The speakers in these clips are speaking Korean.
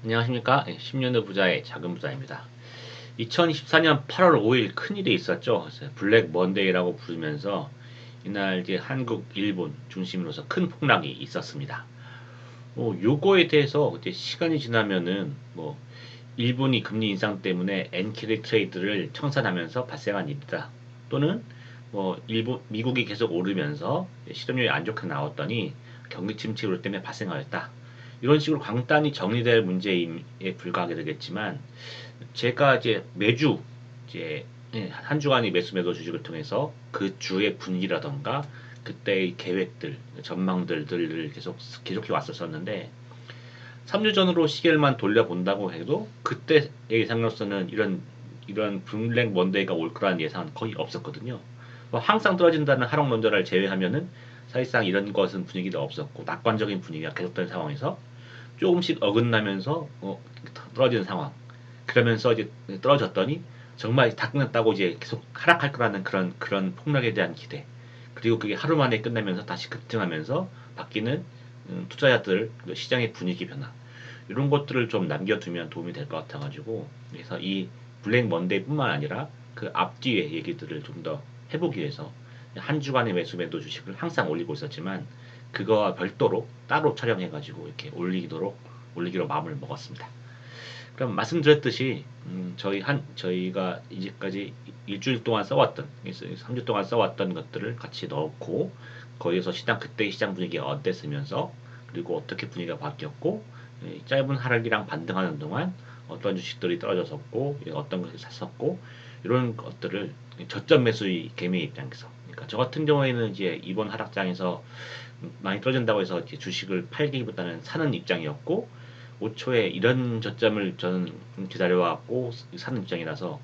안녕하십니까. 10년의 부자의 작은 부자입니다. 2024년 8월 5일 큰일이 있었죠. 그래서 블랙 먼데이라고 부르면서 이날 이제 한국, 일본 중심으로서 큰 폭락이 있었습니다. 요거에 대해서 이제 시간이 지나면은 일본이 금리 인상 때문에 엔캐리 트레이드를 청산하면서 발생한 일이다. 또는 미국이 계속 오르면서 실업률이 안 좋게 나왔더니 경기 침체 때문에 발생하였다. 이런 식으로 간단히 정리될 문제에 불과하게 되겠지만 제가 이제 매주 이제 한 주간의 매수 매도 주식을 통해서 그 주의 분위기라던가 그때의 계획들, 전망들을 계속 기록해 왔었었는데 3주 전으로 시계를만 돌려본다고 해도 그때 예상으로서는 이런 블랙 먼데이가 올 거라는 예상은 거의 없었거든요. 항상 떨어진다는 하락론자를 제외하면은 사실상 이런 것은 분위기도 없었고 낙관적인 분위기가 계속되는 상황에서 조금씩 어긋나면서 떨어지는 상황. 그러면서 이제 떨어졌더니 정말 다 끝났다고 이제 계속 하락할 거라는 그런 폭락에 대한 기대. 그리고 그게 하루 만에 끝나면서 다시 급등하면서 바뀌는 투자자들 시장의 분위기 변화. 이런 것들을 좀 남겨두면 도움이 될 것 같아가지고 그래서 이 블랙 먼데이뿐만 아니라 그 앞뒤의 얘기들을 좀 더 해보기 위해서 한 주간의 매수 매도 주식을 항상 올리고 있었지만 그거와 별도로 따로 촬영해가지고 이렇게 올리기로 마음을 먹었습니다. 그럼 말씀드렸듯이 저희가 이제까지 일주일 동안 써왔던 3주 동안 써왔던 것들을 같이 넣고 거기에서 그때 시장 분위기가 어땠으면서 그리고 어떻게 분위기가 바뀌었고 짧은 하락이랑 반등하는 동안 어떤 주식들이 떨어졌었고 어떤 것을 샀었고 이런 것들을 저점 매수의 개미 입장에서 그러니까 저 같은 경우에는 이제 이번 하락장에서 많이 떨어진다고 해서 이제 주식을 팔기보다는 사는 입장이었고 5초에 이런 저점을 저는 기다려왔고 사는 입장이라서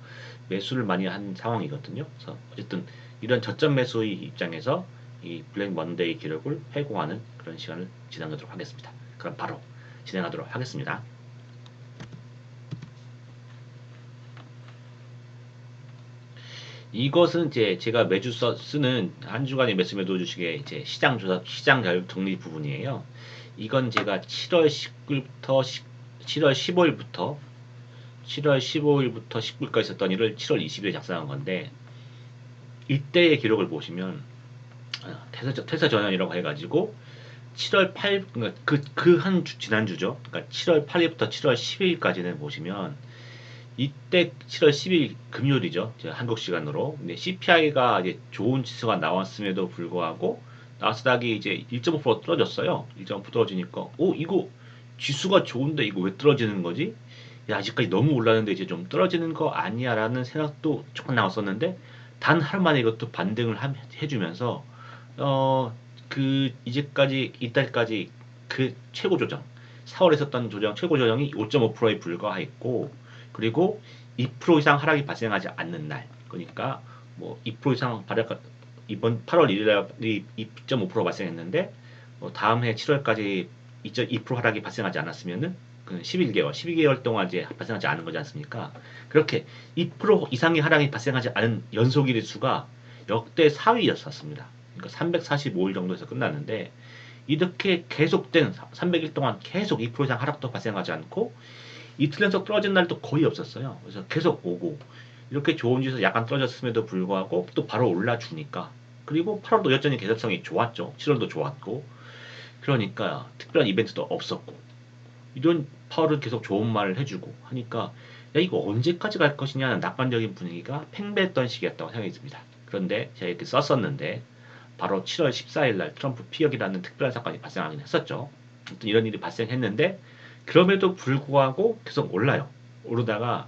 매수를 많이 한 상황이거든요. 그래서 어쨌든 이런 저점 매수의 입장에서 이 블랙 먼데이 기록을 회고하는 그런 시간을 진행하도록 하겠습니다. 그럼 바로 진행하도록 하겠습니다. 이것은 이제 제가 매주 쓰는 한 주간의 매수 매도 주식의 이제 시장 조사, 시장 자율 정리 부분이에요. 이건 제가 7월 19일부터 7월 15일부터 7월 15일부터 19일까지 있었던 일을 7월 20일에 작성한 건데 이때의 기록을 보시면 퇴사 전환이라고 해가지고 7월 8 그러니까 그 한 주 지난주죠. 그러니까 7월 8일부터 7월 10일까지는 보시면 이때 7월 10일 금요일이죠. 한국 시간으로. 근데 CPI가 이제 좋은 지수가 나왔음에도 불구하고 나스닥이 이제 1.5% 떨어졌어요. 1.5% 떨어지니까 이거 지수가 좋은데 이거 왜 떨어지는 거지? 야, 아직까지 너무 올랐는데 이제 좀 떨어지는 거 아니야라는 생각도 조금 나왔었는데 단 하루 만에 이것도 반등을 해주면서 어 이제까지 이때까지 그 최고 조정 4월에 있었던 조정 최고 조정이 5.5%에 불과했고 그리고 2% 이상 하락이 발생하지 않는 날 그러니까 2% 이상 이번 8월 1일에 2.5% 발생했는데 다음 해 7월까지 2.2% 하락이 발생하지 않았으면은 그 12개월 동안 이제 발생하지 않은 거지 않습니까? 그렇게 2% 이상의 하락이 발생하지 않은 연속일의 수가 역대 4위였었습니다. 그러니까 345일 정도에서 끝났는데 이렇게 계속된 300일 동안 계속 2% 이상 하락도 발생하지 않고 이틀 연속 떨어진 날도 거의 없었어요. 그래서 계속 오고 이렇게 좋은 지수 약간 떨어졌음에도 불구하고 또 바로 올라주니까 그리고 8월도 여전히 개선성이 좋았죠. 7월도 좋았고 그러니까 특별한 이벤트도 없었고 이런 파월은 계속 좋은 말을 해주고 하니까 야 이거 언제까지 갈 것이냐는 낙관적인 분위기가 팽배했던 시기였다고 생각이 듭니다. 그런데 제가 이렇게 썼었는데 바로 7월 14일 날 트럼프 피격이라는 특별한 사건이 발생하긴 했었죠. 아무튼 이런 일이 발생했는데 그럼에도 불구하고 계속 올라요. 오르다가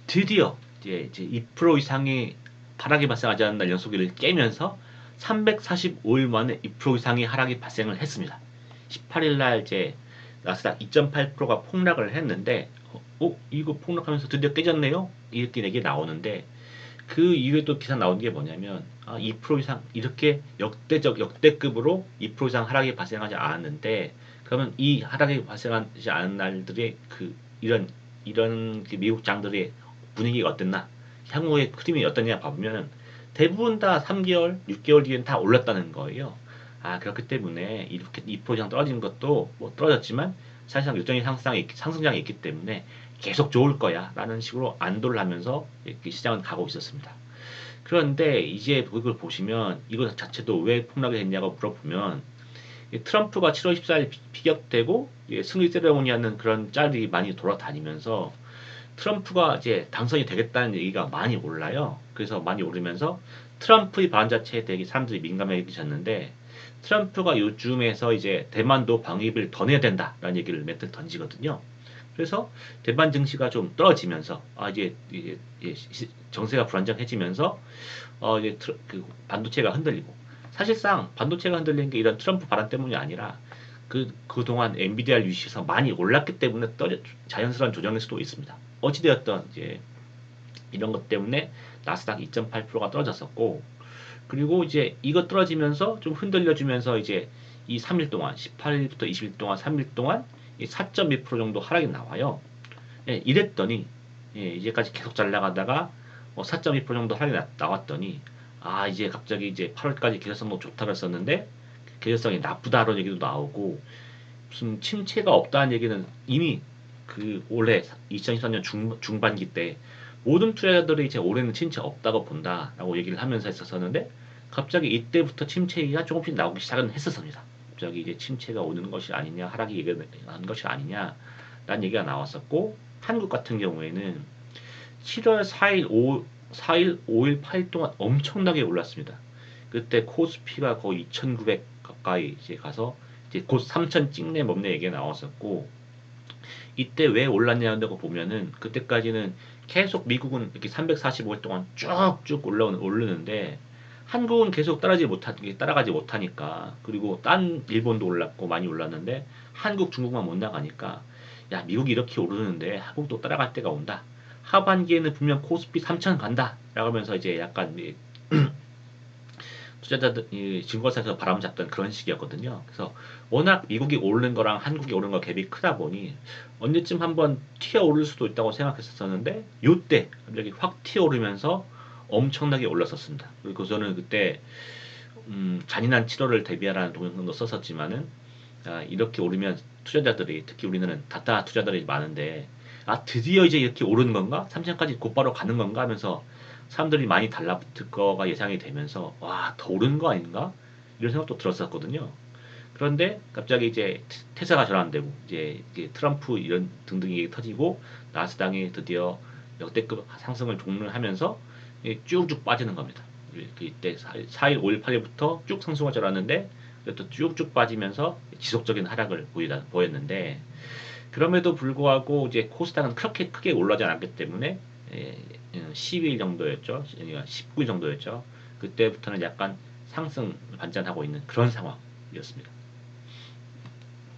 드디어 이제 2% 이상의 하락이 발생하지 않는 날 연속일을 깨면서 345일 만에 2% 이상의 하락이 발생을 했습니다. 18일 날 이제 나스닥 2.8%가 폭락을 했는데 이거 폭락하면서 드디어 깨졌네요? 이렇게 얘기 나오는데 그 이후에 또 기사 나온 게 뭐냐면 2% 이상 이렇게 역대급으로 2% 이상 하락이 발생하지 않았는데 그러면 이 하락이 발생하지 않은 날들의 이런 그 미국 장들의 분위기가 어땠나 향후의 흐름이 어떠냐 봐보면 대부분 다 3개월, 6개월 뒤엔 다 올랐다는 거예요. 그렇기 때문에 이렇게 2% 이상 떨어진 것도 떨어졌지만 사실상 일정의 상승장이 있기 때문에 계속 좋을 거야 라는 식으로 안도를 하면서 이렇게 시장은 가고 있었습니다. 그런데 이제 그걸 보시면 이거 자체도 왜 폭락이 됐냐고 물어보면 트럼프가 7월 14일 피격되고 승리 세레모니하는 그런 짤이 많이 돌아다니면서 트럼프가 이제 당선이 되겠다는 얘기가 많이 올라요. 그래서 많이 오르면서 트럼프의 발언 자체에 되게 사람들이 민감하게 여기셨는데 트럼프가 요즘에서 이제 대만도 방위비를 더 내야 된다라는 얘기를 멘트 던지거든요. 그래서 대만 증시가 좀 떨어지면서 이제 정세가 불안정해지면서 이제 그 반도체가 흔들리고 사실상 반도체가 흔들리는 게 이런 트럼프 발언 때문이 아니라 그동안 엔비디아 유시에서 많이 올랐기 때문에 자연스러운 조정일 수도 있습니다. 어찌되었던 이제 이런 것 때문에 나스닥 2.8%가 떨어졌었고 그리고 이제 이거 떨어지면서 좀 흔들려주면서 이제 이 3일 동안 18일부터 20일 동안 3일 동안 4.2% 정도 하락이 나와요. 예, 이랬더니 이제까지 계속 잘 나가다가 4.2% 정도 하락이 나왔더니 이제 갑자기 이제 8월까지 계절성도 좋다고 했었는데 계절성이 나쁘다라는 얘기도 나오고 무슨 침체가 없다는 얘기는 이미 그 올해 2023년 중반기 때 모든 투자자들이 이제 올해는 침체 없다고 본다라고 얘기를 하면서 했었었는데 갑자기 이때부터 침체가 조금씩 나오기 시작은 했었습니다. 갑자기 이제 침체가 오는 것이 아니냐 하락이 얘기하는 것이 아니냐라는 얘기가 나왔었고 한국 같은 경우에는 7월 4일, 4일, 5일, 8일 동안 엄청나게 올랐습니다. 그때 코스피가 거의 2,900 가까이 이제 가서 이제 곧 3,000 찍네 멈네 얘기가 나왔었고 이때 왜 올랐냐고 보면은 그때까지는 계속 미국은 이렇게 345일 동안 쭉쭉 오르는데 한국은 계속 따라가지 못하니까 그리고 딴 일본도 올랐고 많이 올랐는데 한국 중국만 못 나가니까 야 미국이 이렇게 오르는데 한국도 따라갈 때가 온다. 하반기에는 분명 코스피 3,000 간다. 라고 하면서 이제 약간 투자자들 증권사에서 바람 잡던 그런 시기였거든요. 그래서 워낙 미국이 오르는 거랑 한국이 오르는 거 갭이 크다 보니 언제쯤 한번 튀어 오를 수도 있다고 생각했었는데 요때 갑자기 확 튀어 오르면서 엄청나게 올랐었습니다. 그리고 저는 그때 잔인한 7월을 대비하라는 동영상도 썼었지만은 이렇게 오르면 투자자들이 특히 우리는 다타 투자자들이 많은데 드디어 이제 이렇게 오르는 건가? 3천까지 곧바로 가는 건가? 하면서 사람들이 많이 달라붙을 거가 예상이 되면서 더 오르는 거 아닌가? 이런 생각도 들었었거든요. 그런데 갑자기 이제 테스라가 전환되고 이제 트럼프 이런 등등 얘기 터지고 나스닥이 드디어 역대급 상승을 종료하면서 쭉쭉 빠지는 겁니다. 이때 4일, 5일, 8일부터 쭉 상승할 줄 알았는데 또 쭉쭉 빠지면서 지속적인 하락을 보였는데 그럼에도 불구하고 이제 코스닥은 그렇게 크게 올라가지 않았기 때문에 12일 정도였죠. 19일 정도였죠. 그때부터는 약간 상승 반전하고 있는 그런 상황이었습니다.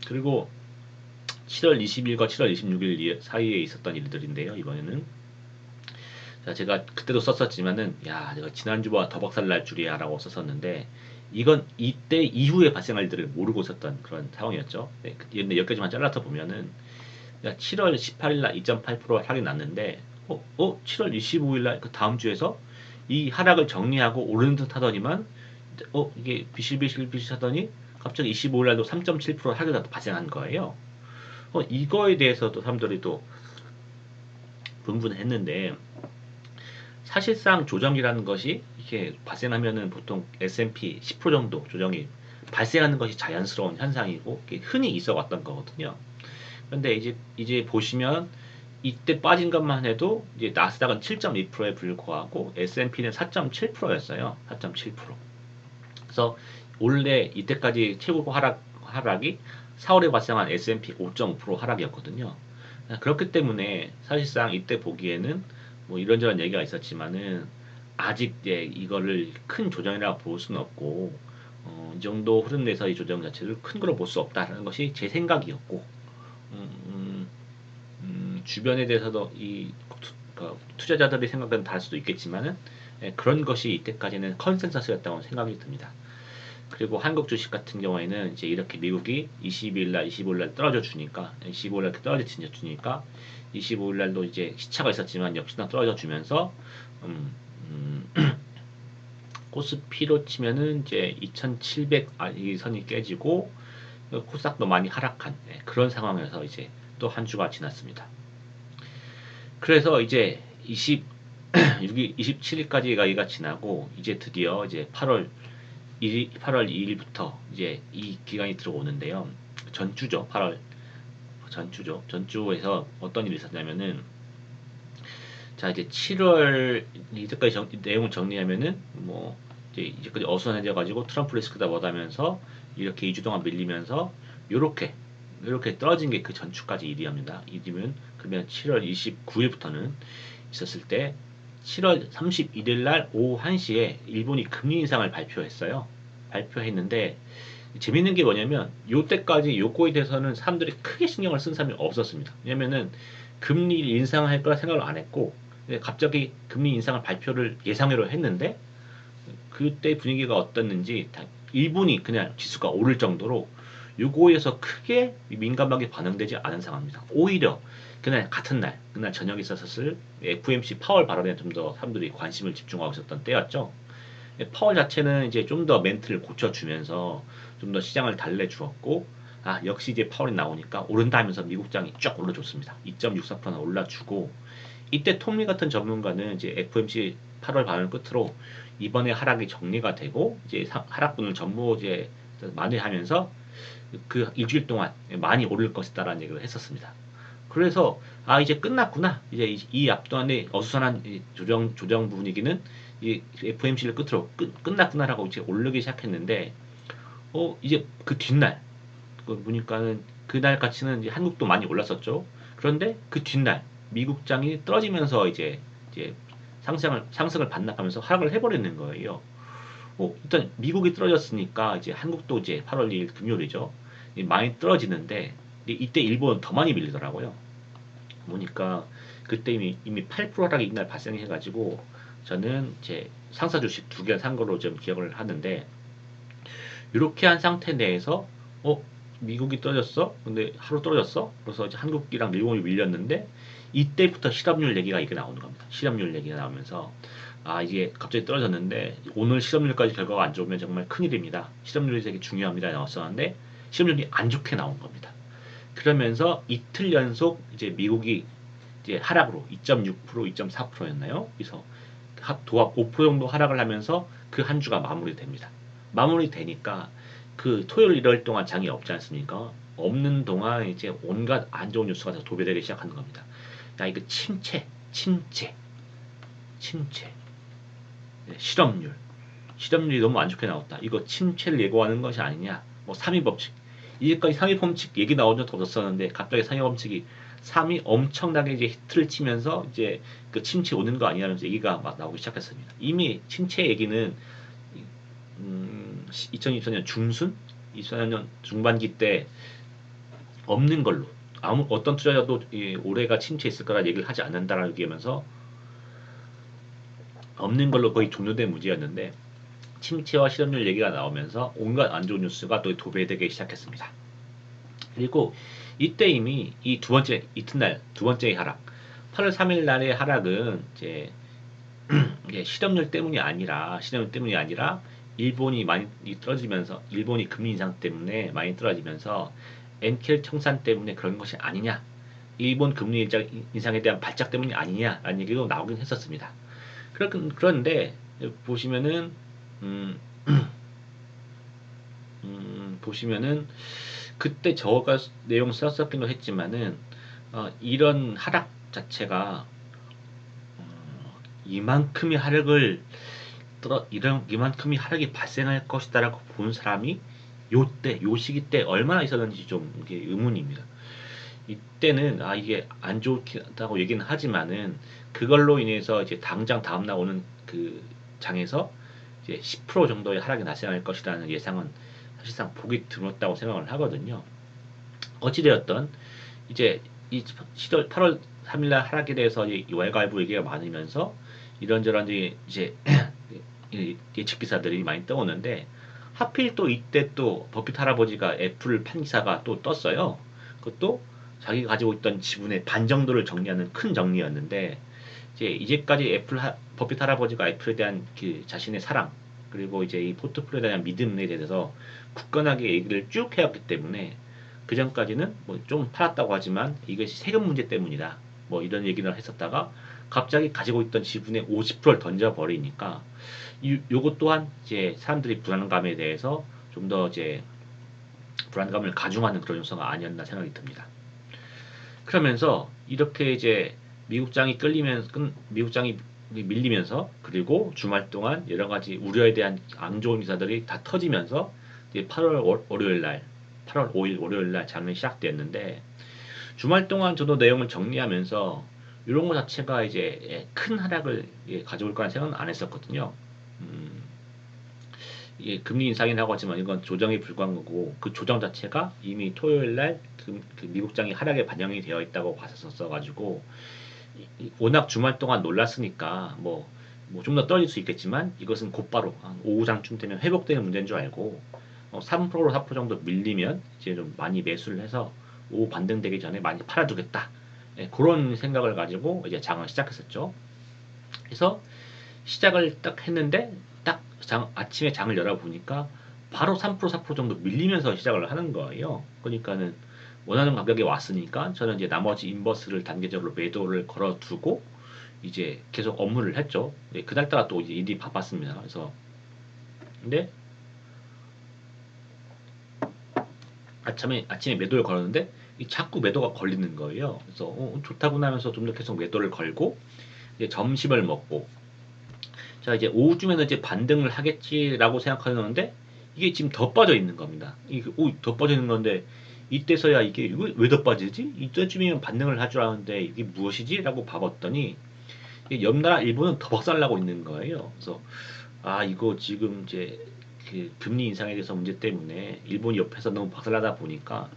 그리고 7월 20일과 7월 26일 사이에 있었던 일들인데요. 이번에는 제가 그때도 썼었지만은 내가 지난주보다 더 박살날 줄이야 라고 썼었는데 이건 이때 이후에 발생할 일들을 모르고 있었던 그런 상황이었죠. 근데 여기까지만 잘라서 보면은 7월 18일 날 2.8% 하락이 났는데 7월 25일 날 그 다음 주에서 이 하락을 정리하고 오르는 듯 하더니만 이게 비실비실 하더니 갑자기 25일 날도 3.7% 하락이 발생한 거예요. 이거에 대해서도 사람들이 또 분분했는데 사실상 조정이라는 것이 이렇게 발생하면은 보통 S&P 10% 정도 조정이 발생하는 것이 자연스러운 현상이고 흔히 있어 왔던 거거든요. 그런데 이제 보시면 이때 빠진 것만 해도 이제 나스닥은 7.2%에 불과하고 S&P는 4.7%였어요. 4.7%. 그래서 원래 이때까지 최고 하락이 4월에 발생한 S&P 5.5% 하락이었거든요. 그렇기 때문에 사실상 이때 보기에는 뭐 이런저런 얘기가 있었지만은 아직 이거를 큰 조정이라고 볼 수는 없고 이 정도 흐름 내서 이 조정 자체를 큰 거로 볼 수 없다라는 것이 제 생각이었고 주변에 대해서도 투자자들의 생각은 다를 수도 있겠지만은 그런 것이 이때까지는 컨센서스였다고 생각이 듭니다. 그리고 한국 주식 같은 경우에는 이제 이렇게 미국이 22일 날, 25일 날 떨어져 주니까 25일 날 떨어져 주니까 25일 날도 이제 시차가 있었지만 역시나 떨어져 주면서 코스피로 치면은 이제 2,700 이 선이 깨지고 코스닥도 많이 하락한 그런 상황에서 이제 또 한 주가 지났습니다. 그래서 이제 27일까지 가기가 지나고 이제 드디어 이제 8월 2일부터 이제 이 기간이 들어오는데요. 전주죠. 8월 전주죠. 전주에서 어떤 일이 있었냐면은 자 이제 7월 이제까지 내용을 정리하면은 뭐 이제까지 어수선해져 가지고 트럼프 리스크다 뭐다면서 이렇게 2주 동안 밀리면서 요렇게 떨어진 게 그 전주까지 일이랍니다. 일이면 그러면 7월 29일부터는 있었을 때 7월 31일 날 오후 1시에 일본이 금리 인상을 발표했어요. 발표했는데 재밌는 게 뭐냐면 요때까지 요거에 대해서는 사람들이 크게 신경을 쓴 사람이 없었습니다. 왜냐면은 금리 인상할 거라 생각을 안 했고 갑자기 금리 인상을 발표를 예상외로 했는데 그때 분위기가 어땠는지 일본이 그냥 지수가 오를 정도로 요거에서 크게 민감하게 반응되지 않은 상황입니다. 오히려 그날 저녁에 있었을 FOMC 파월 발언에 좀 더 사람들이 관심을 집중하고 있었던 때였죠. 파월 자체는 이제 좀 더 멘트를 고쳐주면서 좀 더 시장을 달래주었고, 아, 역시 이제 파월이 나오니까 오른다 하면서 미국장이 쫙 올려줬습니다. 2.64%나 올라주고, 이때 톰리 같은 전문가는 이제 FOMC 8월 발언 끝으로 이번에 하락이 정리가 되고, 이제 하락분을 전부 이제 만회하면서 그 일주일 동안 많이 오를 것이다라는 얘기를 했었습니다. 그래서 아 이제 끝났구나. 이제 이 앞동안의 어수선한 조정 분위기는 이 FOMC를 끝으로 끝났구나라고 이제 오르기 시작했는데 이제 그 뒷날 보니까는 그날 가치는 이제 한국도 많이 올랐었죠. 그런데 그 뒷날 미국장이 떨어지면서 이제 상승을 반납하면서 하락을 해버리는 거예요. 일단 미국이 떨어졌으니까 이제 한국도 이제 8월 2일 금요일이죠. 많이 떨어지는데 이때 일본은 더 많이 밀리더라고요. 보니까 그때 이미 8% 하락이 이날 발생해가지고 저는 제 상사 주식 2개 산 거로 좀 기억을 하는데 이렇게 한 상태 내에서 미국이 떨어졌어? 근데 하루 떨어졌어? 그래서 이제 한국이랑 일본이 밀렸는데 이때부터 실업률 얘기가 이게 나오는 겁니다. 실업률 얘기가 나오면서 아 이게 갑자기 떨어졌는데 오늘 실업률까지 결과가 안 좋으면 정말 큰일입니다. 실업률이 되게 중요합니다. 나왔었는데 실업률이 안 좋게 나온 겁니다. 그러면서 이틀 연속 이제 미국이 이제 하락으로 2.6%, 2.4%였나요? 그래서 도합 5% 정도 하락을 하면서 그 한 주가 마무리됩니다. 마무리되니까 그 토요일 일요일 동안 장이 없지 않습니까? 없는 동안 이제 온갖 안 좋은 뉴스가 다 도배되기 시작하는 겁니다. 야 이거 침체, 실업률이 너무 안 좋게 나왔다. 이거 침체를 예고하는 것이 아니냐? 뭐 3위 법칙. 이제까지 3위 법칙 얘기 나온 적도 없었는데 갑자기 3위 법칙이 3위 엄청나게 이제 히트를 치면서 이제 그 침체 오는 거 아니냐면서 얘기가 막 나오기 시작했습니다. 이미 침체 얘기는 2024년 중순, 2024년 중반기 때 없는 걸로 아무 어떤 투자자도 올해가 침체 있을 거라 얘기를 하지 않는다라고 얘기하면서 없는 걸로 거의 종료된 무지였는데 침체와 실업률 얘기가 나오면서 온갖 안 좋은 뉴스가 또 도배되기 시작했습니다. 그리고 이때 이미 이 두 번째 이튿날 두 번째 하락 8월 3일 날의 하락은 이제 실업률 때문이 아니라 일본이 많이 떨어지면서 일본이 금리 인상 때문에 많이 떨어지면서 엔켈 청산 때문에 그런 것이 아니냐 일본 금리 인상에 대한 발작 때문이 아니냐라는 얘기도 나오긴 했었습니다. 그런데 보시면은 음, 보시면은 그때 저가 내용 썼었기도 했지만은 이런 하락 자체가 이만큼의 하락을 이만큼의 하락이 발생할 것이다라고 본 사람이 요 시기 때 얼마나 있었는지 좀 이게 의문입니다. 이때는 이게 안 좋다고 얘기는 하지만은 그걸로 인해서 이제 당장 다음날 오는 그 장에서 이제 10% 정도의 하락이 발생할 것이라는 예상은 사실상 보기 드물었다고 생각을 하거든요. 어찌되었던 이제 이 8월 3일날 하락에 대해서 이 외곽부 얘기가 많으면서 이런저런 이제 예측 기사들이 많이 떠오는데 하필 또 이때 또 버핏 할아버지가 애플 판 기사가 또 떴어요. 그것도 자기가 가지고 있던 지분의 반 정도를 정리하는 큰 정리였는데 이제까지 버핏 할아버지가 애플에 대한 그 자신의 사랑 그리고 이제 이 포트폴리오에 대한 믿음에 대해서 굳건하게 얘기를 쭉 해왔기 때문에 그 전까지는 뭐 좀 팔았다고 하지만 이것이 세금 문제 때문이다. 뭐 이런 얘기를 했었다가 갑자기 가지고 있던 지분의 50%를 던져버리니까 요것 또한 이제 사람들이 불안감에 대해서 좀 더 이제 불안감을 가중하는 그런 요소가 아니었나 생각이 듭니다. 그러면서 이렇게 이제 미국장이 밀리면서 그리고 주말 동안 여러 가지 우려에 대한 안 좋은 기사들이 다 터지면서 이제 8월 월요일 날 8월 5일 월요일 날 장이 시작됐는데 주말 동안 저도 내용을 정리하면서 이런 거 자체가 이제 큰 하락을 가져올 거라는 생각은 안 했었거든요. 음, 이게 금리 인상이라고 하지만 이건 조정에 불과한 거고 그 조정 자체가 이미 토요일 날그 미국장이 하락에 반영이 되어 있다고 봤었어 가지고 워낙 주말 동안 놀랐으니까 뭐 좀 더 떨어질 수 있겠지만 이것은 곧바로 한 오후장쯤 되면 회복되는 문제인 줄 알고 3% 4% 정도 밀리면 이제 좀 많이 매수를 해서 오후 반등되기 전에 많이 팔아두겠다. 예, 그런 생각을 가지고 이제 장을 시작했었죠. 그래서 시작을 딱 했는데 아침에 장을 열어보니까 바로 3% 4% 정도 밀리면서 시작을 하는 거예요. 그러니까는 원하는 가격에 왔으니까 저는 이제 나머지 인버스를 단계적으로 매도를 걸어두고 이제 계속 업무를 했죠. 네, 그날따라 또 이제 일이 바빴습니다. 그래서 근데 아침에 매도를 걸었는데 자꾸 매도가 걸리는 거예요. 그래서 좋다고 하면서 좀 더 계속 매도를 걸고 이제 점심을 먹고 자 이제 오후쯤에는 이제 반등을 하겠지라고 생각하는데 이게 지금 더 빠져 있는 겁니다. 이게 더 빠져 있는 건데 이때서야 이게 왜 더 빠지지? 이때쯤이면 반등을 할 줄 알았는데 이게 무엇이지? 라고 봐봤더니 옆나라 일본은 더 박살나고 있는 거예요. 그래서 아 이거 지금 이제 그 금리 인상에 대해서 문제 때문에 일본이 옆에서 너무 박살나다 보니까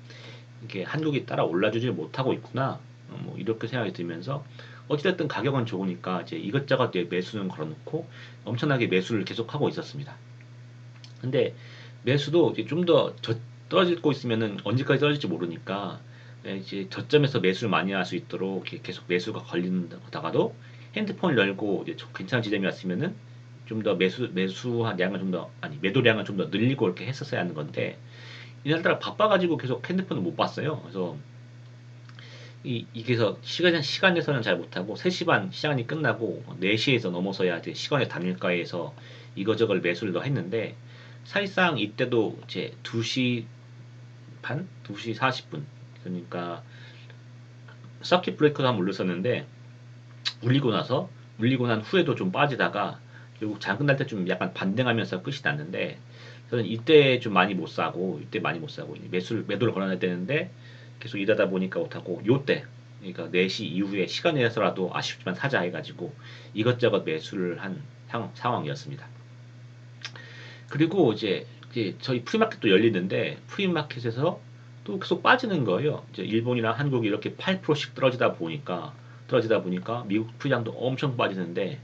이게 한국이 따라 올라주질 못하고 있구나. 뭐 이렇게 생각이 들면서 어찌됐든 가격은 좋으니까 이제 이것저것 매수는 걸어놓고 엄청나게 매수를 계속하고 있었습니다. 근데 매수도 이제 좀 더 떨어지고 있으면은 언제까지 떨어질지 모르니까 이제 저점에서 매수를 많이 할 수 있도록 이렇게 계속 매수가 걸린다가도 핸드폰을 열고 이제 괜찮은 지점이 왔으면은 좀 더 매수한 양을 좀 더 아니 매도량을 좀 더 늘리고 이렇게 했었어야 하는 건데 이날따라 바빠가지고 계속 핸드폰을 못 봤어요. 그래서 이게서 시간에서는 잘 못하고 3시 반 시간이 끝나고 4시에서 넘어서야 이제 시간의 단일가에서 이거저걸 매수를 더 했는데 사실상 이때도 이제 2시 반? 2시 40분 그러니까 서킷 브레이커도 한번 울렸었는데 울리고 난 후에도 좀 빠지다가 결국 장 끝날 때 좀 약간 반등하면서 끝이 났는데 저는 이때 좀 많이 못 사고 매도를 걸어놔야 되는데 계속 일하다 보니까 못하고 요때 그러니까 4시 이후에 시간 내서라도 아쉽지만 사자 해가지고 이것저것 매수를 한 상황이었습니다. 그리고 이제 저희 프리마켓도 열리는데 프리마켓에서 또 계속 빠지는 거예요. 이제 일본이랑 한국이 이렇게 8%씩 떨어지다 보니까 미국 프리장도 엄청 빠지는데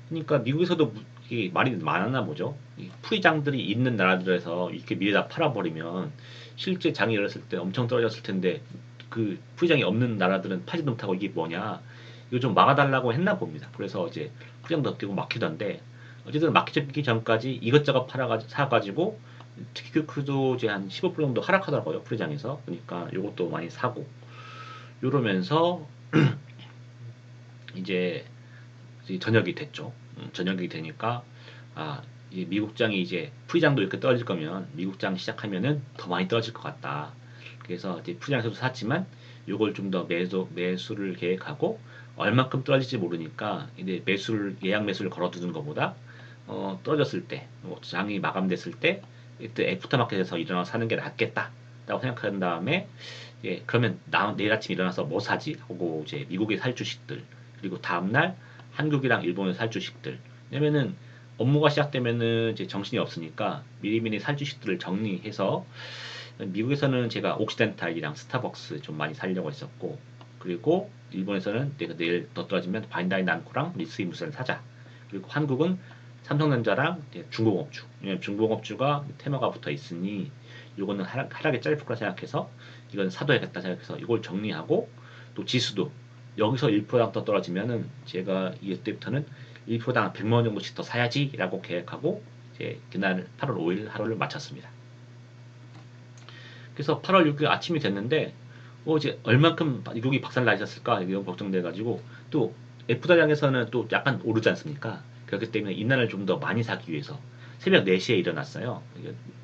그러니까 미국에서도 이게 말이 많았나 보죠. 이 프리장들이 있는 나라들에서 이렇게 미래다 팔아버리면 실제 장이 열렸을 때 엄청 떨어졌을 텐데 그 프리장이 없는 나라들은 팔지도 못하고 이게 뭐냐 이거 좀 막아달라고 했나 봅니다. 그래서 이제 프리장도 없고 막히던데 어쨌든 막히기 전까지 이것저것 사가지고 TQQ도 이제 한 15% 정도 하락하더라고요 프리장에서. 그러니까 이것도 많이 사고 이러면서 이제 저녁이 됐죠. 저녁이 되니까 아, 이 미국장이 이제 프리장도 이렇게 떨어질 거면 미국장 시작하면은 더 많이 떨어질 것 같다. 그래서 이제 프리장에서도 샀지만 이걸 좀 더 매수를 계획하고 얼마큼 떨어질지 모르니까 이제 예약 매수를 걸어두는 것보다 떨어졌을 때, 뭐 장이 마감됐을 때 이때 애프터마켓에서 일어나서 사는 게 낫겠다라고 생각한 다음에 그러면 내일 아침 일어나서 뭐 사지? 하고 이제 미국에 살 주식들 그리고 다음날 한국이랑 일본에 살 주식들 왜냐면은 업무가 시작되면은 이제 정신이 없으니까 미리미리 살 주식들을 정리해서 미국에서는 제가 옥시덴탈이랑 스타벅스 좀 많이 살려고 했었고 그리고 일본에서는 내가 내일 더 떨어지면 바인다이 남코랑 리스이 무슨 사자 그리고 한국은 삼성전자랑 중공업주 왜냐면 중공업주가 테마가 붙어 있으니 이거는 하락이 짧을 거라 생각해서 이건 사둬야겠다 생각해서 이걸 정리하고 또 지수도 여기서 1%당 더 떨어지면은 제가 이때부터는 1%당 100만 원 정도씩 더 사야지라고 계획하고 이제 그날 8월 5일 하루를 마쳤습니다. 그래서 8월 6일 아침이 됐는데 이제 얼만큼 미국이 박살 나 있었을까 이런 걱정돼가지고 또 F자량에서는 또 약간 오르지 않습니까? 그렇기 때문에 이날을 좀 더 많이 사기 위해서 새벽 4시에 일어났어요.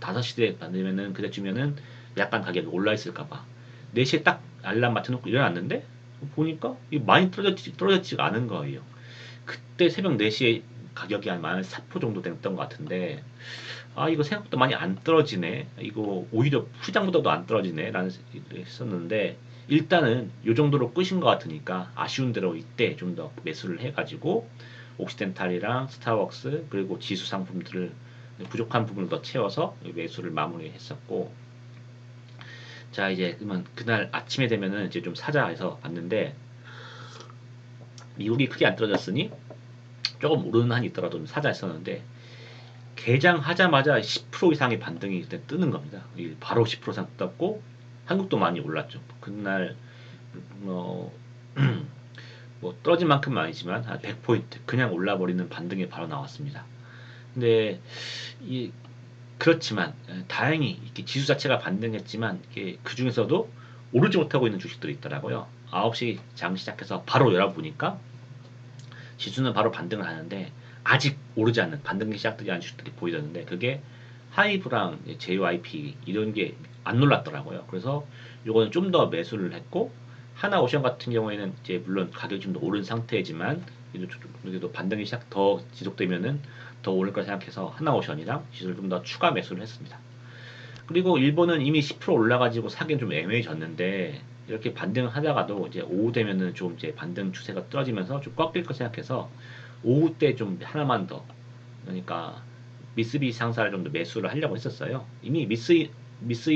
5시에 받으면은 그때쯤이면은 약간 가격이 올라 있을까봐 4시에 딱 알람 맞춰놓고 일어났는데 보니까 많이 떨어졌지가 않은 거예요. 그때 새벽 4시에 가격이 한 14% 정도 됐던 것 같은데 이거 생각보다 많이 안 떨어지네. 이거 오히려 후장보다도 안 떨어지네. 라는 생각을 했었는데, 일단은 요 정도로 끝인 것 같으니까 아쉬운 대로 이때 좀 더 매수를 해가지고, 옥시덴탈이랑 스타벅스, 그리고 지수 상품들을 부족한 부분을 더 채워서 매수를 마무리했었고, 자, 이제 그러면 그날 아침에 되면은 이제 좀 사자 해서 봤는데, 미국이 크게 안 떨어졌으니 조금 오르는 한이 있더라도 좀 사자 했었는데, 개장하자마자 10% 이상의 반등이 뜨는 겁니다. 바로 10% 이상 떴고 한국도 많이 올랐죠. 그날 뭐, 뭐 떨어진 만큼은 아니지만 한 100포인트 그냥 올라버리는 반등이 바로 나왔습니다. 근데 이 그렇지만 다행히 이렇게 지수 자체가 반등했지만 그 중에서도 오르지 못하고 있는 주식들이 있더라고요. 9시 장 시작해서 바로 열어보니까 지수는 바로 반등을 하는데 아직 오르지 않는 반등이 시작되지 않은 주식들이 보이던데 그게 하이브랑 JYP 이런 게 안 놀랐더라고요. 그래서 요거는 좀 더 매수를 했고 하나오션 같은 경우에는 이제 물론 가격이 좀 더 오른 상태지만 그래도 반등이 시작 더 지속되면은 더 오를 걸 생각해서 하나오션이랑 지수를 좀 더 추가 매수를 했습니다. 그리고 일본은 이미 10% 올라가지고 사기는 좀 애매해졌는데 이렇게 반등을 하다가도 이제 오후 되면은 좀 이제 반등 추세가 떨어지면서 좀 꺾일 거 생각해서 오후 때 좀 하나만 더 그러니까 미쓰비시 상사를 좀 더 매수를 하려고 했었어요. 이미 미쓰이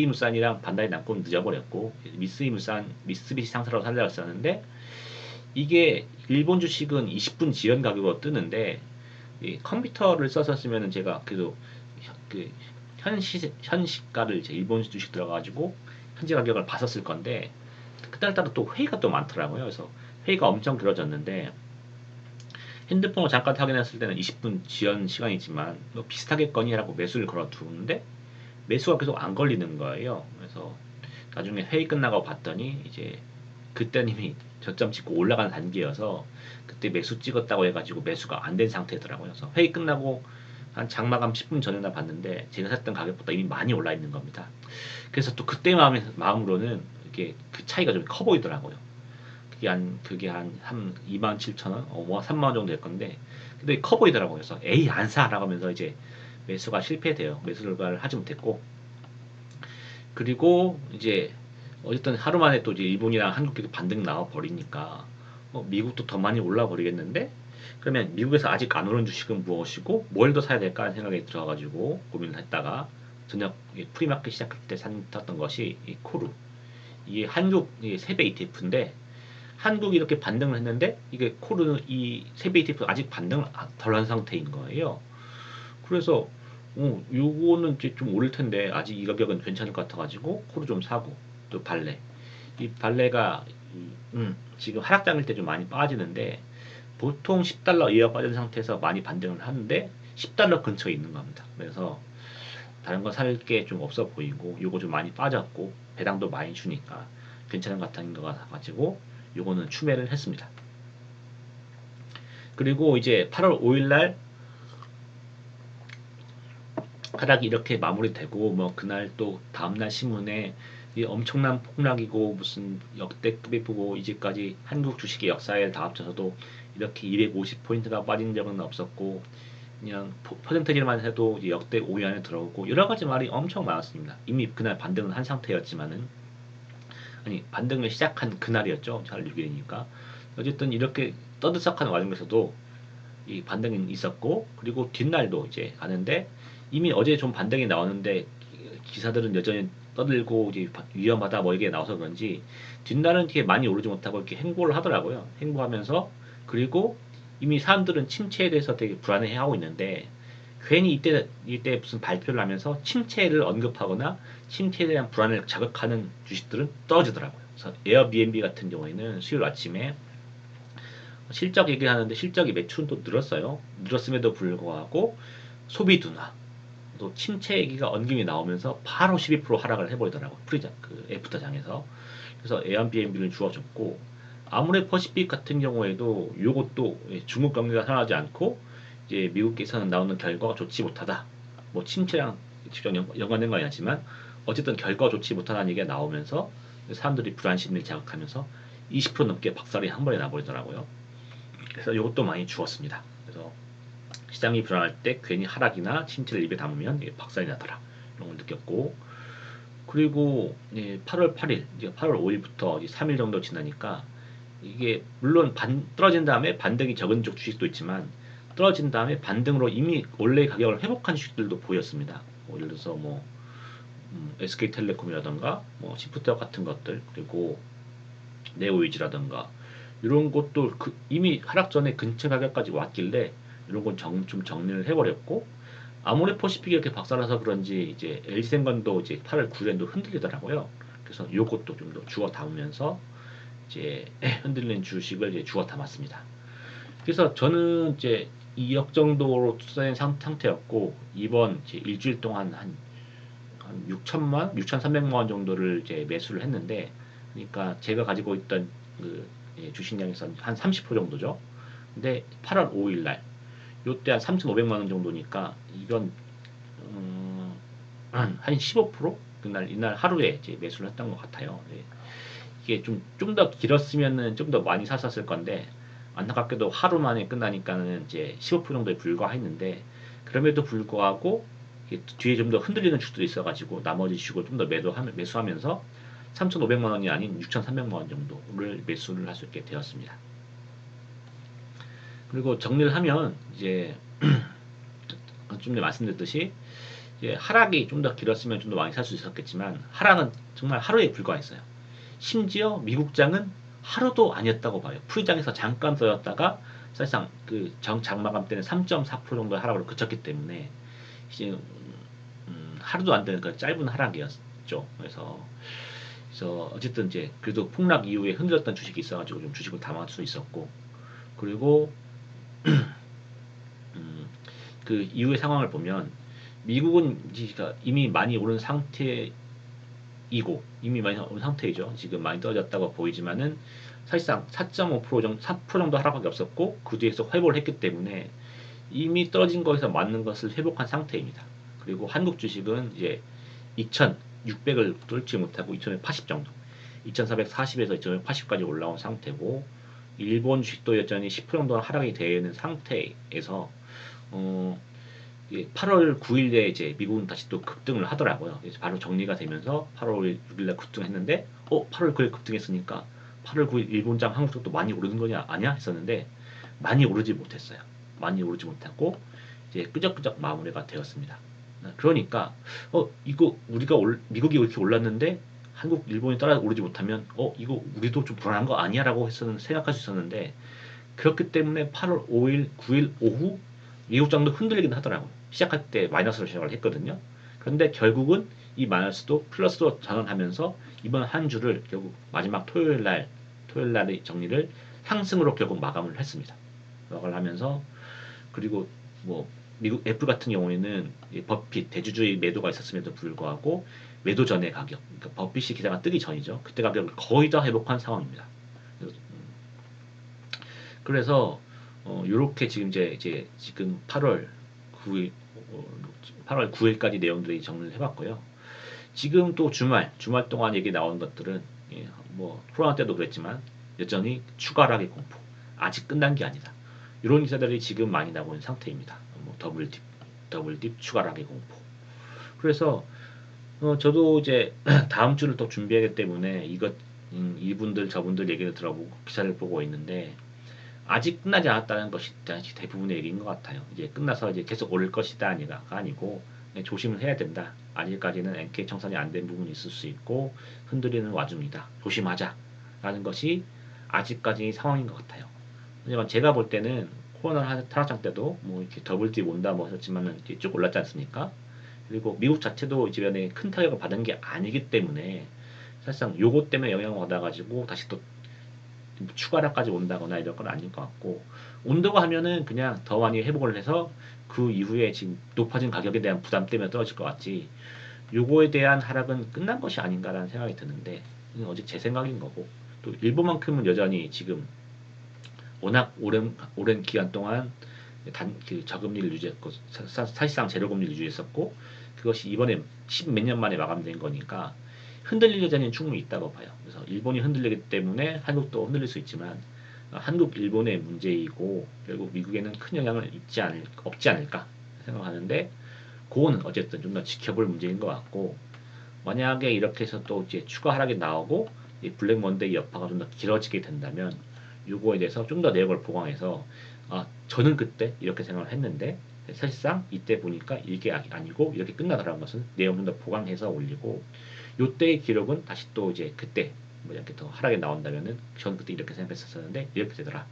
무산이랑 반다이 남코는 늦어버렸고 미쓰비시 상사로 살려고 했었는데 이게 일본 주식은 20분 지연 가격으로 뜨는데 이 컴퓨터를 써서 쓰면은 제가 그래도 그 현시가를 이제 일본 주식 들어가가지고 현재 가격을 봤었을 건데 그날따라 또 회의가 또 많더라고요. 그래서 회의가 엄청 길어졌는데 핸드폰으로 잠깐 확인했을 때는 20분 지연 시간이지만 뭐 비슷하겠거니라고 매수를 걸어두는데 매수가 계속 안 걸리는 거예요. 그래서 나중에 회의 끝나고 봤더니 이제 그때는 이미 저점 찍고 올라가는 단계여서 그때 매수 찍었다고 해가지고 매수가 안 된 상태더라고요. 그래서 회의 끝나고 한 장마감 10분 전에나 봤는데 제가 샀던 가격보다 이미 많이 올라 있는 겁니다. 그래서 또 그때 마음으로는 이게 그 차이가 좀 커 보이더라고요. 그게 한 27,000원, 뭐 3만 원 정도 될 건데, 근데 커 보이더라고요. 그래서 에이 안 사라고 하면서 이제 매수가 실패돼요. 매수를 하지 못했고, 그리고 이제 어쨌든 하루 만에 또 이제 일본이랑 한국이 반등 나와 버리니까 미국도 더 많이 올라 버리겠는데, 그러면 미국에서 아직 안 오른 주식은 무엇이고 뭘 더 사야 될까 하는 생각이 들어가지고 고민을 했다가 저녁 프리마켓 시작할 때 샀던 것이 이 코르. 이게 한국 세배 ETF인데 한국이 이렇게 반등을 했는데 이게 코르는 이 세배 ETF 아직 반등을 덜 한 상태인 거예요. 그래서 요거는 이제 좀 오를 텐데 아직 이 가격은 괜찮을 것 같아가지고 코르 좀 사고 또 발레 이 발레가 지금 하락장일 때 좀 많이 빠지는데 보통 10달러 이하 빠진 상태에서 많이 반등을 하는데 10달러 근처에 있는 겁니다. 그래서 다른 거 살 게 좀 없어 보이고 요거 좀 많이 빠졌고 배당도 많이 주니까 괜찮은 것 같은 거 같아가지고 요거는 추매를 했습니다. 그리고 이제 8월 5일 날 하락이 이렇게 마무리되고 뭐 그날 또 다음날 신문에 이 엄청난 폭락이고 무슨 역대급이 보고 이제까지 한국 주식의 역사에 다 합쳐서도 이렇게 250포인트가 빠진 적은 없었고 그냥 퍼센테이지만 해도 역대 5위 안에 들어오고 여러 가지 말이 엄청 많았습니다. 이미 그날 반등은 한 상태였지만은 아니 반등을 시작한 그날이었죠. 4월 6일이니까 어쨌든 이렇게 떠들썩한 와중에서도 이 반등이 있었고 그리고 뒷날도 이제 가는데 이미 어제 좀 반등이 나왔는데 기사들은 여전히 떠들고 이제 위험하다 뭐 이게 나와서 그런지 뒷날은 이렇게 많이 오르지 못하고 이렇게 행보를 하더라고요. 행보하면서 그리고 이미 사람들은 침체에 대해서 되게 불안해하고 있는데 괜히 이때 무슨 발표를 하면서 침체를 언급하거나 침체에 대한 불안을 자극하는 주식들은 떨어지더라고요. 그래서 에어비앤비 같은 경우에는 수요일 아침에 실적 얘기하는데 실적이 매출은 또 늘었어요. 늘었음에도 불구하고 소비 둔화, 또 침체 얘기가 언급이 나오면서 바로 12% 하락을 해버리더라고요. 프리장 그 애프터장에서. 그래서 에어비앤비를 주어졌고 아무래 퍼시픽 같은 경우에도 요것도 중국 경기가 살아나지 않고 이제 미국에서는 나오는 결과가 좋지 못하다. 뭐 침체랑 직접 연관된 건 아니지만 어쨌든 결과가 좋지 못하다는 얘기가 나오면서 사람들이 불안 심리를 자극하면서 20% 넘게 박살이 한 번에 나버리더라고요. 그래서 이것도 많이 주었습니다. 그래서 시장이 불안할 때 괜히 하락이나 침체를 입에 담으면 박살이 나더라. 이런 걸 느꼈고 그리고 8월 8일, 이제 8월 5일부터 3일 정도 지나니까 이게 물론 떨어진 다음에 반등이 적은 쪽 주식도 있지만 떨어진 다음에 반등으로 이미 원래 가격을 회복한 주식들도 보였습니다. 뭐 예를 들어서 뭐 SK텔레콤이라던가 뭐 시프트웨어 같은 것들 그리고 네오이즈라던가 이런 것도 이미 하락 전에 근처 가격까지 왔길래 이런 건 좀 정리를 해버렸고 아모레퍼시픽이 이렇게 박살나서 그런지 이제 LG생건도 이제 8월 9일에도 흔들리더라고요. 그래서 요것도 좀 더 주워 담으면서 이제 흔들린 주식을 이제 주워 담았습니다. 그래서 저는 이제 2억 정도로 투자된 상태였고 이번 이제 일주일 동안 한 6천만, 6,300만 원 정도를 이제 매수를 했는데 그러니까 제가 가지고 있던 그 주식량에서 한 30% 정도죠. 근데 8월 5일 날 요때 한 3,500만 원 정도니까 이건 한 15% 그날 이날 하루에 이제 매수를 했던 것 같아요. 예. 이게 좀 더 길었으면은 좀 더 많이 샀었을 건데 안타깝게도 하루 만에 끝나니까는 이제 15% 정도에 불과했는데 그럼에도 불구하고 뒤에 좀 더 흔들리는 주들이 있어가지고 나머지 주식을 좀 더 매수하면서 3,500만 원이 아닌 6,300만 원 정도를 매수를 할 수 있게 되었습니다. 그리고 정리를 하면 이제 좀 전에 말씀드렸듯이 이제 하락이 좀 더 길었으면 좀 더 많이 살 수 있었겠지만 하락은 정말 하루에 불과했어요. 심지어 미국장은 하루도 아니었다고 봐요. 풀장에서 잠깐 써였다가 사실상 그 장마감 때는 3.4% 정도의 하락으로 그쳤기 때문에 이제 하루도 안 되는 그 짧은 하락이었죠. 그래서 어쨌든 이제 그래도 폭락 이후에 흔들렸던 주식이 있어가지고 좀 주식을 담을 수 있었고 그리고 음, 그 이후의 상황을 보면 미국은 이미 많이 오른 상태이고 이미 많이 오른 상태이죠. 지금 많이 떨어졌다고 보이지만은 사실상 4.5% 정도, 4% 정도 하락밖에 없었고 그 뒤에서 회복을 했기 때문에 이미 떨어진 거에서 맞는 것을 회복한 상태입니다. 그리고 한국 주식은 이제 2,600을 뚫지 못하고 2,180 정도, 2,440에서 2,180까지 올라온 상태고 일본 주식도 여전히 10% 정도 하락이 되는 상태에서 어, 8월 9일에 이제 미국은 다시 또 급등을 하더라고요. 그래서 바로 정리가 되면서 8월 6일날 급등했는데, 8월 9일 급등했으니까 8월 9일 일본장 한국 쪽도 많이 오르는 거냐 아니야 했었는데 많이 오르지 못했어요. 많이 오르지 못하고 이제 끄적끄적 마무리가 되었습니다. 그러니까 이거 미국이 이렇게 올랐는데 한국, 일본이 따라 오르지 못하면 이거 우리도 좀 불안한 거 아니야라고 생각할 수 있었는데 그렇기 때문에 8월 5일, 9일 오후 미국장도 흔들리긴 하더라고요. 시작할 때 마이너스로 시작을 했거든요. 그런데 결국은 이 마이너스도 플러스로 전환하면서 이번 한 주를 결국 마지막 토요일 날의 정리를 상승으로 결국 마감을 했습니다. 마감을 하면서 그리고 뭐 미국 애플 같은 경우에는 버핏 대주주의 매도가 있었음에도 불구하고 매도 전의 가격, 그러니까 버핏이 기사가 뜨기 전이죠. 그때 가격을 거의 다 회복한 상황입니다. 그래서 요렇게 지금 이제 지금 8월 9일까지 내용들이 정리를 해봤고요. 지금 또 주말 동안 얘기 나온 것들은 뭐 코로나 때도 그랬지만 여전히 추가 하락의 공포, 아직 끝난 게 아니다. 이런 기사들이 지금 많이 나고 있는 상태입니다. 뭐 더블딥 추가 하락의 공포. 그래서 저도 이제 다음 주를 또 준비하기 때문에 이분들 저분들 얘기를 들어보고 기사를 보고 있는데 아직 끝나지 않았다는 것이 대부분의 얘기인 것 같아요. 이제 끝나서 이제 계속 오를 것이다 아니고 조심을 해야 된다. 아직까지는 NK 청산이 안 된 부분이 있을 수 있고 흔들리는 와중이다. 조심하자라는 것이 아직까지 상황인 것 같아요. 하지만 제가 볼 때는 코로나 타락장 때도 뭐 이렇게 더블딥 온다 뭐 했었지만은 이제 쭉 올랐지 않습니까? 그리고 미국 자체도 이번에 큰 타격을 받은 게 아니기 때문에 사실상 요거 때문에 영향을 받아가지고 다시 또 추가락까지 온다거나 이런 건 아닐 것 같고, 온다고 하면은 그냥 더 많이 회복을 해서 그 이후에 지금 높아진 가격에 대한 부담 때문에 떨어질 것 같지, 요거에 대한 하락은 끝난 것이 아닌가라는 생각이 드는데, 이건 어제 제 생각인 거고, 또 일본만큼은 여전히 지금 워낙 오랜 기간 동안 그 저금리를 유지했고, 사실상 제로금리를 유지했었고, 그것이 이번에 10 몇 년 만에 마감된 거니까 흔들릴 여지는 충분히 있다고 봐요. 그래서 일본이 흔들리기 때문에 한국도 흔들릴 수 있지만, 한국 일본의 문제이고 결국 미국에는 큰 영향을 없지 않을까 생각하는데, 그거는 어쨌든 좀 더 지켜볼 문제인 것 같고, 만약에 이렇게 해서 또 이제 추가 하락이 나오고 이 블랙 먼데이 여파가 좀 더 길어지게 된다면, 요거에 대해서 좀 더 내역을 보강해서, 저는 그때 이렇게 생각을 했는데 사실상 이때 보니까 이게 아니고 이렇게 끝나더라는 것은 내용 좀 더 보강해서 올리고, 요때의 기록은 다시 또 이제 그때 뭐 이렇게 더 하락이 나온다면은 저는 그때 이렇게 생각했었는데 이렇게 되더라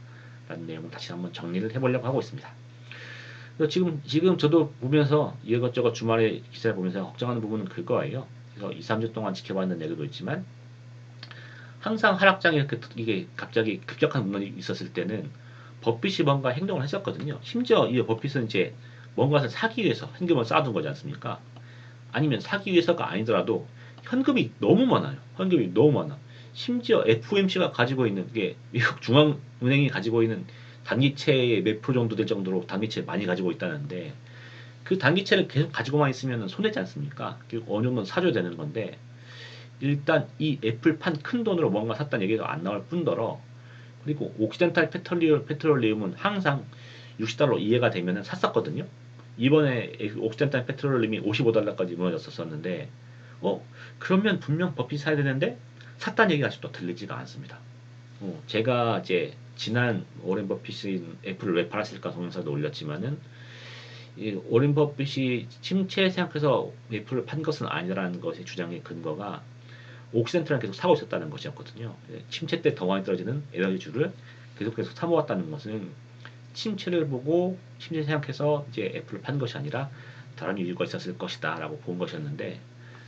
라는 내용을 다시 한번 정리를 해보려고 하고 있습니다. 그래서 지금 저도 보면서 이것저것 주말에 기사를 보면서 걱정하는 부분은 그거예요. 그래서 2, 3주 동안 지켜봤는 얘기도 있지만, 항상 하락장에 이렇게 이게 갑자기 급격한 문건이 있었을 때는 버핏이 뭔가 행동을 했었거든요. 심지어 이 버핏은 이제 뭔가를 사기 위해서 현금을 쌓아둔 거지 않습니까? 아니면 사기 위해서가 아니더라도 현금이 너무 많아요. 현금이 너무 많아. 심지어 FOMC가 가지고 있는 게, 미국 중앙은행이 가지고 있는 단기채의 몇 프로 정도 될 정도로 단기채 많이 가지고 있다는데, 그 단기채를 계속 가지고만 있으면 손해지 않습니까? 결국 어느 정도는 사줘야 되는 건데, 일단 이 애플판 큰 돈으로 뭔가 샀다는 얘기가 안 나올 뿐더러, 그리고 옥시덴탈 페트롤리움은 항상 60달러 이해가 되면 샀었거든요. 이번에 옥시덴탈 페트롤리움이 55달러까지 무너졌었는데, 그러면 분명 버핏 사야 되는데 샀다는 얘기가 아직도 들리지가 않습니다. 제가 이제 지난 오렌 버핏이 애플을 왜 팔았을까 동영상도 올렸지만은, 이 오렌 버핏이 침체 생각해서 애플을 판 것은 아니라는 것의 주장의 근거가 옥시덴탈을 계속 사고 있었다는 것이었거든요. 침체 때 더 많이 떨어지는 에너지주를 계속 사모았다는 것은 침체를 보고 침체 생각해서 이제 애플을 판 것이 아니라 다른 이유가 있었을 것이다 라고 본 것이었는데,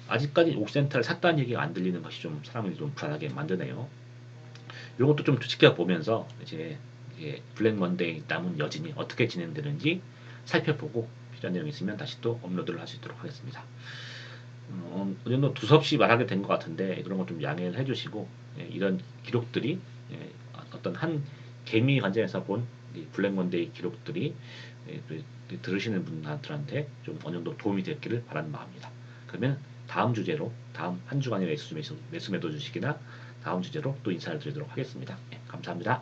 아직까지 옥시덴탈을 샀다는 얘기가 안 들리는 것이 좀 사람을 좀 불안하게 만드네요. 이런 것도 좀 지켜보면서 이제 블랙 먼데이 남은 여진이 어떻게 진행되는지 살펴보고, 필요한 내용이 있으면 다시 또 업로드를 할 수 있도록 하겠습니다. 어느 정도 두섭이 말하게 된 것 같은데 그런 것 좀 양해를 해주시고, 이런 기록들이, 어떤 한 개미 관점에서 본 블랙 먼데이 기록들이, 들으시는 분들한테 좀 어느 정도 도움이 됐기를 바라는 마음입니다. 그러면 다음 주제로, 다음 한 주간의 매수 매도 주식이나 다음 주제로 또 인사를 드리도록 하겠습니다. 감사합니다.